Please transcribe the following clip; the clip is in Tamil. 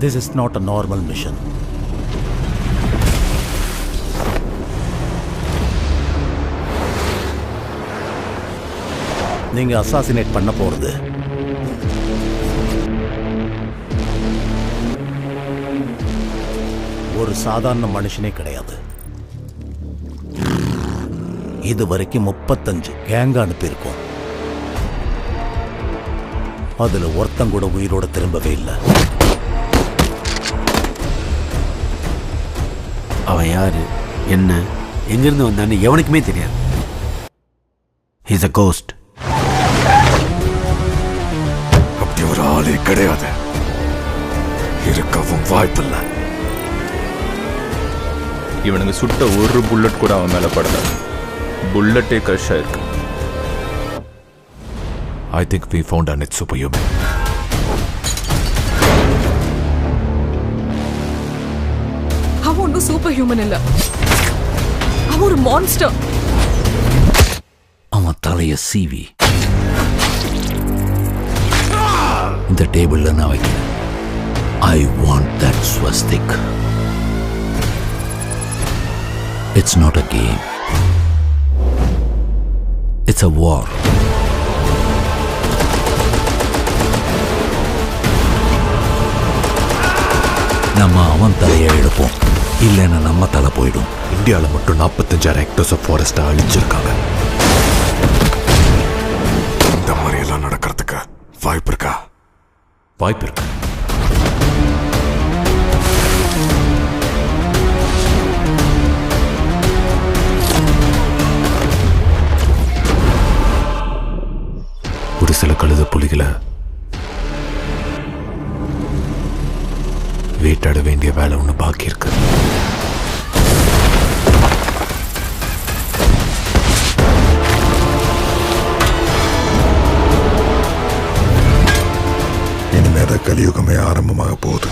This is not a normal mission. நீங்க அசாசினேட் பண்ண போறது ஒரு சாதாரண மனுஷனே கிடையாது. இது வரைக்கும் 35 கேங்க அனுப்பியிருக்கோம். அதுல ஒருத்தன் கூட உயிரோட திரும்பவே இல்லை. அவன் யாரு, என்ன, எங்கிருந்து வந்தான்னு எவனுக்குமே தெரியாது. He's a ghost. அப்படி ஒரு ஆளே கிடையாது, இருக்கவும் வாய்ப்பில்லை. இவனுங்க சுட்ட ஒரு புல்லட் கூட அவன் மேல படல. புல்லட்டே கிரஷ் ஆயிருக்கு. I think we found a net superhuman. அவன் ஒன்றும் சூப்பர் ஹியூமன் இல்ல, அவன் ஒரு மான்ஸ்டர். அவன் தலைய சீவி இந்த டேபிள்ல நான் வைக்கிறேன். I want that swastika. It's not a game. It's a war. நம்ம அவன் தலையை எடுப்போம், இல்லைன்னா நம்ம தலை போயிடும். இந்தியாவில் மட்டும் 45 ஹெக்டர்ஸ் ஆஃப் ஃபாரஸ்ட்டை அழிச்சிருக்காங்க. இந்த மாதிரி எல்லாம் நடக்கிறதுக்கு வாய்ப்பு இருக்கா? வாய்ப்பு இருக்கு. ஒரு சில கழுத புலிகளை வேட்டாட வேண்டிய வேலை ஒன்று பாக்கி இருக்கு. இனிமேதான் கலியுகமே ஆரம்பமாக போகுது.